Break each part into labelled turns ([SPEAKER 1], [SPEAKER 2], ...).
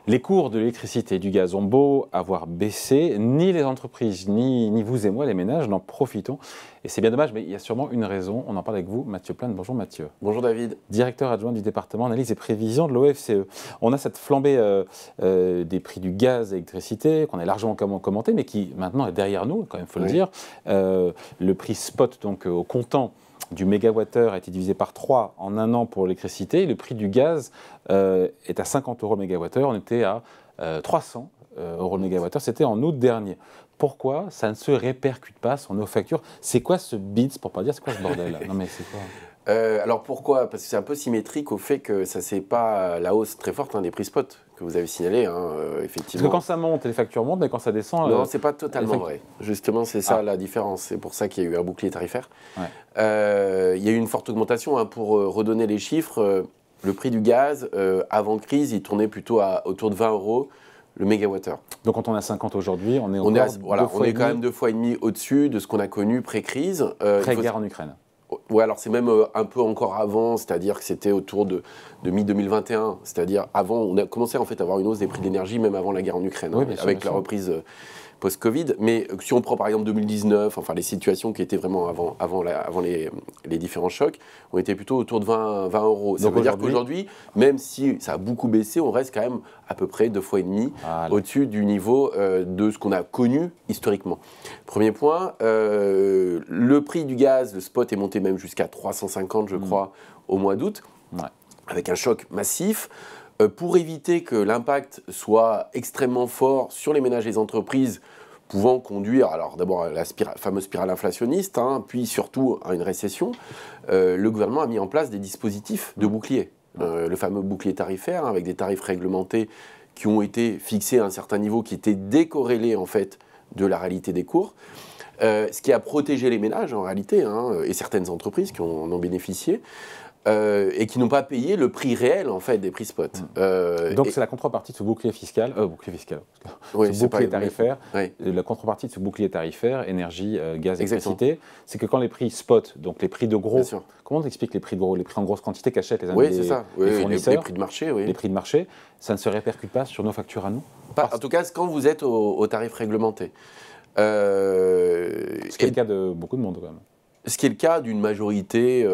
[SPEAKER 1] Les cours de l'électricité et du gaz ont beau avoir baissé, ni les entreprises, ni vous et moi, les ménages, n'en profitons. Et c'est bien dommage, mais il y a sûrement une raison. On en parle avec vous, Mathieu Plane. Bonjour Mathieu.
[SPEAKER 2] Bonjour David.
[SPEAKER 1] Directeur adjoint du département analyse et prévision de l'OFCE. On a cette flambée des prix du gaz et l'électricité qu'on a largement commenté, mais qui maintenant est derrière nous, quand même, il faut le dire. Le prix spot, donc au comptant, du mégawattheure a été divisé par 3 en un an pour l'électricité. Le prix du gaz est à 50 € le mégawattheure. On était à 300 € le mégawattheure. C'était en août dernier. Pourquoi ça ne se répercute pas sur nos factures? C'est quoi ce BITS, pour ne pas dire c'est quoi ce bordel là? Non mais c'est quoi?
[SPEAKER 2] Alors pourquoi? Parce que c'est un peu symétrique au fait que ça c'est pas la hausse très forte des prix spot que vous avez signalé, effectivement.
[SPEAKER 1] Parce que quand ça monte, les factures montent, mais quand ça descend...
[SPEAKER 2] Non, c'est pas totalement vrai. Justement, c'est ça la différence. C'est pour ça qu'il y a eu un bouclier tarifaire. Il y a eu une forte augmentation. Pour redonner les chiffres, le prix du gaz, avant crise, il tournait plutôt autour de 20 € le mégawattheure.
[SPEAKER 1] Donc quand on est à 50 aujourd'hui, on est
[SPEAKER 2] on est quand même 2,5 fois au-dessus de ce qu'on a connu pré-crise.
[SPEAKER 1] Pré-guerre en Ukraine.
[SPEAKER 2] Oui, alors c'est même un peu encore avant, c'est-à-dire que c'était autour de mi-2021. C'est-à-dire avant, on a commencé en fait à avoir une hausse des prix de l'énergie, même avant la guerre en Ukraine, avec la reprise post-Covid. Mais si on prend par exemple 2019, enfin les situations qui étaient vraiment avant les différents chocs, on était plutôt autour de 20 €. Ça veut dire qu'aujourd'hui, même si ça a beaucoup baissé, on reste quand même à peu près 2,5 fois au-dessus du niveau de ce qu'on a connu historiquement. Premier point, le prix du gaz, le spot est monté même jusqu'à 350, je crois, au mois d'août, avec un choc massif. Pour éviter que l'impact soit extrêmement fort sur les ménages et les entreprises, pouvant conduire, alors d'abord à la fameuse spirale inflationniste, puis surtout à une récession, le gouvernement a mis en place des dispositifs de bouclier. Le fameux bouclier tarifaire, avec des tarifs réglementés qui ont été fixés à un certain niveau, qui étaient décorrélés en fait de la réalité des cours. Ce qui a protégé les ménages en réalité, et certaines entreprises qui en ont bénéficié. Et qui n'ont pas payé le prix réel en fait des prix spot.
[SPEAKER 1] Donc c'est la contrepartie de ce bouclier fiscal, ce bouclier tarifaire. La contrepartie de ce bouclier tarifaire, énergie, gaz, électricité, c'est que quand les prix spot, donc les prix de gros, comment on explique les prix de gros, les prix en grosse quantité qu'achètent les fournisseurs,
[SPEAKER 2] les prix de marché,
[SPEAKER 1] les prix de marché, ça ne se répercute pas sur nos factures à nous?
[SPEAKER 2] En tout cas, quand vous êtes au tarif réglementé.
[SPEAKER 1] Ce qui est le cas de beaucoup de monde quand même.
[SPEAKER 2] Ce qui est le cas d'une majorité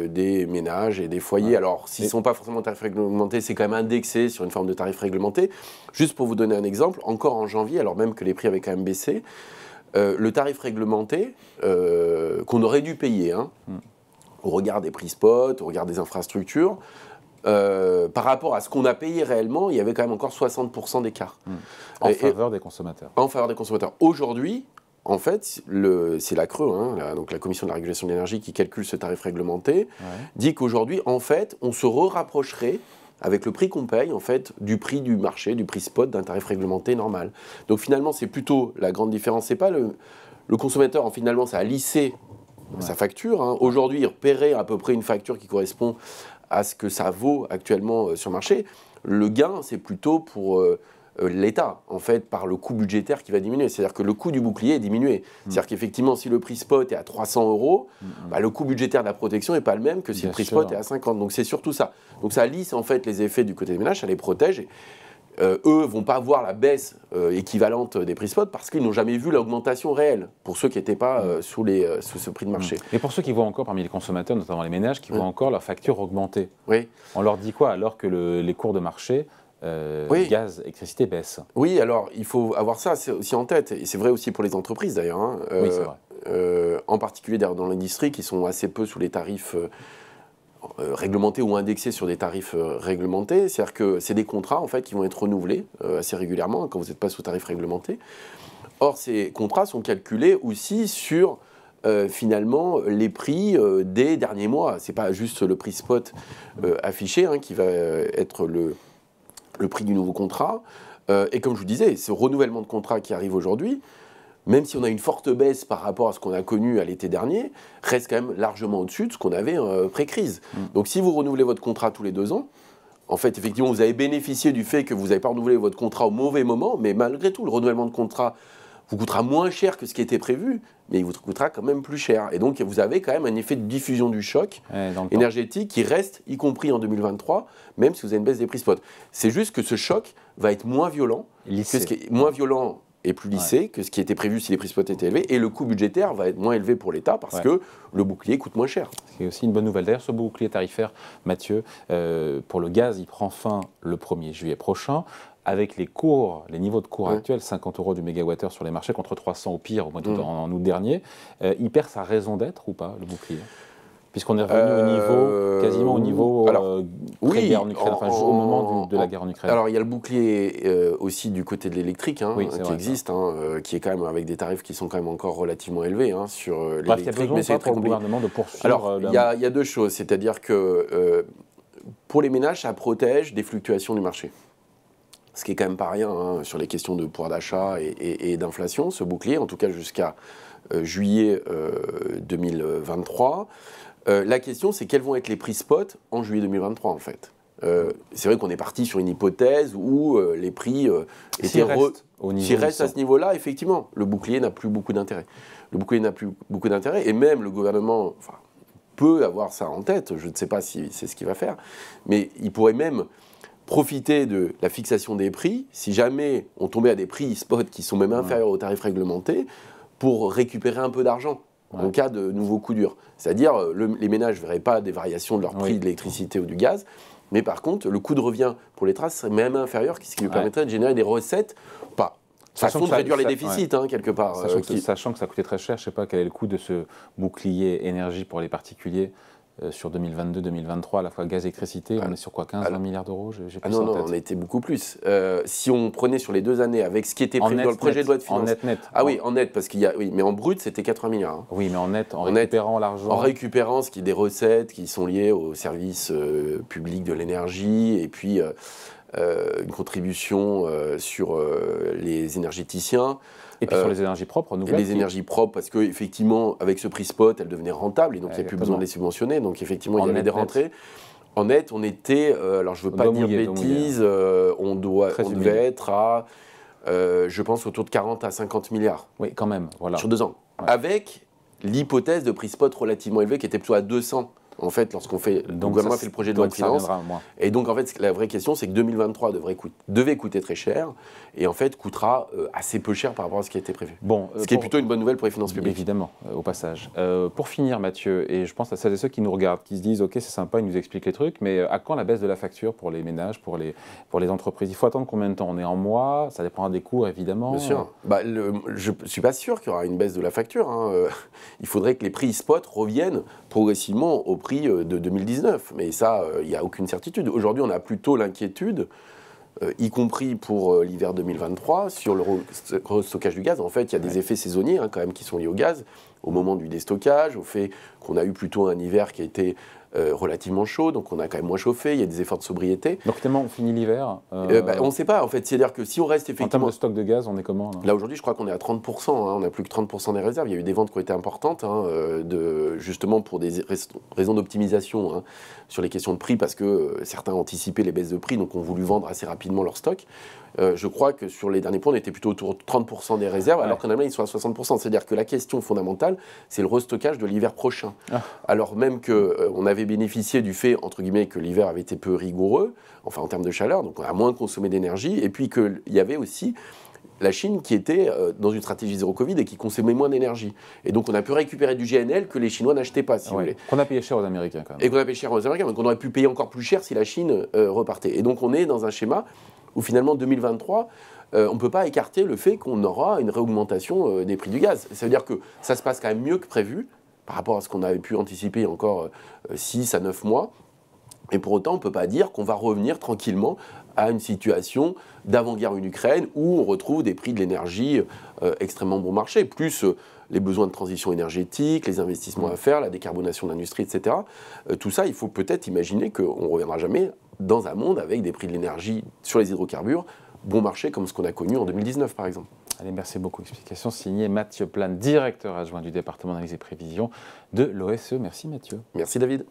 [SPEAKER 2] des ménages et des foyers. Alors, s'ils ne sont pas forcément tarifs réglementés, c'est quand même indexé sur une forme de tarif réglementé. Juste pour vous donner un exemple, encore en janvier, alors même que les prix avaient quand même baissé, le tarif réglementé qu'on aurait dû payer, au regard des prix spot, au regard des infrastructures, par rapport à ce qu'on a payé réellement, il y avait quand même encore 60% d'écart.
[SPEAKER 1] En faveur des consommateurs.
[SPEAKER 2] En faveur des consommateurs. Aujourd'hui, en fait, c'est la CRE, donc la Commission de la régulation de l'énergie qui calcule ce tarif réglementé, dit qu'aujourd'hui, en fait, on se rapprocherait avec le prix qu'on paye, en fait, du prix du marché, du prix spot d'un tarif réglementé normal. Donc finalement, c'est plutôt la grande différence. C'est pas le consommateur, finalement, ça a lissé sa facture. Aujourd'hui, il paierait à peu près une facture qui correspond à ce que ça vaut actuellement sur le marché. Le gain, c'est plutôt pour... l'État, en fait, par le coût budgétaire qui va diminuer. C'est-à-dire que le coût du bouclier est diminué. C'est-à-dire qu'effectivement, si le prix spot est à 300 €, le coût budgétaire de la protection n'est pas le même que si le prix spot est à 50. Donc c'est surtout ça. Donc ça lisse en fait les effets du côté des ménages, ça les protège. Eux ne vont pas voir la baisse équivalente des prix spot parce qu'ils n'ont jamais vu l'augmentation réelle, pour ceux qui n'étaient pas sous ce prix de marché.
[SPEAKER 1] Et pour ceux qui voient encore, parmi les consommateurs, notamment les ménages, qui voient encore leurs factures augmenter, on leur dit quoi alors que les cours de marché gaz, électricité baisse?
[SPEAKER 2] Oui, alors il faut avoir ça aussi en tête, et c'est vrai aussi pour les entreprises d'ailleurs,
[SPEAKER 1] oui, c'est vrai.
[SPEAKER 2] En particulier dans l'industrie qui sont assez peu sous les tarifs réglementés ou indexés sur des tarifs réglementés, c'est-à-dire que c'est des contrats en fait qui vont être renouvelés assez régulièrement quand vous n'êtes pas sous tarif réglementé. Or ces contrats sont calculés aussi sur finalement les prix des derniers mois. C'est pas juste le prix spot affiché qui va être le prix du nouveau contrat. Et comme je vous disais, ce renouvellement de contrat qui arrive aujourd'hui, même si on a une forte baisse par rapport à ce qu'on a connu à l'été dernier, reste quand même largement au-dessus de ce qu'on avait pré-crise. Donc si vous renouvelez votre contrat tous les 2 ans, en fait, effectivement, vous avez bénéficié du fait que vous n'avez pas renouvelé votre contrat au mauvais moment, mais malgré tout, le renouvellement de contrat vous coûtera moins cher que ce qui était prévu, mais il vous coûtera quand même plus cher. Et donc, vous avez quand même un effet de diffusion du choc énergétique qui reste, y compris en 2023, même si vous avez une baisse des prix spot. C'est juste que ce choc va être moins violent, moins violent et plus lissé que ce qui était prévu si les prix spot étaient élevés, et le coût budgétaire va être moins élevé pour l'État parce que le bouclier coûte moins cher.
[SPEAKER 1] C'est aussi une bonne nouvelle. D'ailleurs, ce bouclier tarifaire, Mathieu, pour le gaz, il prend fin le 1er juillet prochain. Avec les niveaux de cours actuels, 50 € du mégawattheure sur les marchés contre 300 au pire au mois d'août, en août dernier, il perd sa raison d'être ou pas, le bouclier? Puisqu'on est revenu quasiment au niveau pré-guerre en Ukraine, au moment de la guerre en Ukraine.
[SPEAKER 2] Alors il y a le bouclier aussi du côté de l'électrique qui existe, qui est quand même avec des tarifs qui sont quand même encore relativement élevés sur l'électrique.
[SPEAKER 1] Mais c'est très compliqué. Le gouvernement de poursuivre.
[SPEAKER 2] Alors il y a deux choses, c'est-à-dire que pour les ménages, ça protège des fluctuations du marché. Ce qui est quand même pas rien sur les questions de pouvoir d'achat et d'inflation, ce bouclier, en tout cas jusqu'à juillet 2023. La question, c'est quels vont être les prix spot en juillet 2023, en fait. C'est vrai qu'on est parti sur une hypothèse où les prix étaient s'ils restent à ce niveau-là, effectivement, le bouclier n'a plus beaucoup d'intérêt. Le bouclier n'a plus beaucoup d'intérêt, et même le gouvernement peut avoir ça en tête, je ne sais pas si c'est ce qu'il va faire, mais il pourrait même profiter de la fixation des prix, si jamais on tombait à des prix spot qui sont même inférieurs aux tarifs réglementés, pour récupérer un peu d'argent en cas de nouveaux coups durs. C'est-à-dire, les ménages ne verraient pas des variations de leur prix de l'électricité ou du gaz, mais par contre, le coût de revient pour les traces serait même inférieur, ce qui lui permettrait de générer des recettes, façon de réduire les déficits, quelque part.
[SPEAKER 1] Sachant que ça coûtait très cher, je ne sais pas quel est le coût de ce bouclier énergie pour les particuliers sur 2022-2023, à la fois gaz et électricité, on est sur quoi, 15-20 milliards d'euros?
[SPEAKER 2] Non, on a été beaucoup plus. Si on prenait sur les 2 années avec ce qui était prévu dans le projet de loi de finances...
[SPEAKER 1] En net.
[SPEAKER 2] Ah oui, en net, parce qu'il y a... Oui, mais en brut, c'était 80 milliards.
[SPEAKER 1] Oui, mais en net, en récupérant l'argent...
[SPEAKER 2] En récupérant ce qui est des recettes qui sont liées au service public de l'énergie, et puis une contribution sur les énergéticiens.
[SPEAKER 1] Et puis sur les énergies propres, renouvelables.
[SPEAKER 2] Les énergies propres, parce qu'effectivement, avec ce prix spot, elles devenaient rentables, et donc il n'y a plus besoin de les subventionner. Donc effectivement, il y avait des rentrées. En net, on était, alors je ne veux pas dire bêtises, on devait être à, je pense, autour de 40 à 50 milliards.
[SPEAKER 1] Oui, quand même, voilà.
[SPEAKER 2] Sur 2 ans. Ouais. Avec l'hypothèse de prix spot relativement élevé, qui était plutôt à 200. En fait, lorsqu'on fait, le gouvernement a fait le projet de loi de finances. Et donc, en fait, la vraie question, c'est que 2023 devait coûter très cher, et en fait, coûtera assez peu cher par rapport à ce qui a été prévu. Bon, ce qui est plutôt une bonne nouvelle pour les finances publiques.
[SPEAKER 1] Évidemment, au passage. Pour finir, Mathieu, et je pense à celles et ceux qui nous regardent, qui se disent, OK, c'est sympa, ils nous expliquent les trucs, mais à quand la baisse de la facture pour les ménages, pour les entreprises? Il faut attendre combien de temps? On est en mois, ça dépendra des cours, évidemment.
[SPEAKER 2] Bien sûr. Je ne suis pas sûr qu'il y aura une baisse de la facture. Il faudrait que les prix spot reviennent progressivement au prix de 2019. Mais ça, il n'y a aucune certitude. Aujourd'hui, on a plutôt l'inquiétude, y compris pour l'hiver 2023, sur le restockage du gaz. En fait, il y a des effets saisonniers quand même qui sont liés au gaz, au moment du déstockage, au fait qu'on a eu plutôt un hiver qui a été relativement chaud, donc on a quand même moins chauffé, il y a des efforts de sobriété.
[SPEAKER 1] Donc tellement on finit l'hiver
[SPEAKER 2] on ne sait pas, en fait. C'est-à-dire que si on reste effectivement...
[SPEAKER 1] En termes de stock de gaz, on est comment
[SPEAKER 2] là aujourd'hui, je crois qu'on est à 30%, on n'a plus que 30% des réserves. Il y a eu des ventes qui ont été importantes, justement pour des raisons d'optimisation sur les questions de prix, parce que certains anticipaient les baisses de prix, donc ont voulu vendre assez rapidement leur stock. Je crois que sur les derniers points, on était plutôt autour de 30% des réserves, alors qu'en Allemagne, ils sont à 60%. C'est-à-dire que la question fondamentale, c'est le restockage de l'hiver prochain. Alors même qu'on avait bénéficié du fait, entre guillemets, que l'hiver avait été peu rigoureux, enfin en termes de chaleur, donc on a moins consommé d'énergie, et puis qu'il y avait aussi la Chine qui était dans une stratégie zéro Covid et qui consommait moins d'énergie. Et donc on a pu récupérer du GNL que les Chinois n'achetaient pas, si vous voulez.
[SPEAKER 1] Qu'on a payé cher aux Américains, quand même.
[SPEAKER 2] Et qu'on a payé cher aux Américains, mais qu'on aurait pu payer encore plus cher si la Chine repartait. Et donc on est dans un schéma où finalement 2023, on ne peut pas écarter le fait qu'on aura une réaugmentation des prix du gaz. Ça veut dire que ça se passe quand même mieux que prévu, par rapport à ce qu'on avait pu anticiper il y a encore 6 à 9 mois. Et pour autant, on ne peut pas dire qu'on va revenir tranquillement à une situation d'avant-guerre en Ukraine où on retrouve des prix de l'énergie extrêmement bon marché, plus les besoins de transition énergétique, les investissements à faire, la décarbonation de l'industrie, etc. Tout ça, il faut peut-être imaginer qu'on ne reviendra jamais dans un monde avec des prix de l'énergie sur les hydrocarbures bon marché comme ce qu'on a connu en 2019 par exemple.
[SPEAKER 1] Allez, merci beaucoup. Explication signée Mathieu Plane, directeur adjoint du département d'analyse et prévision de l'OFCE. Merci Mathieu.
[SPEAKER 2] Merci David.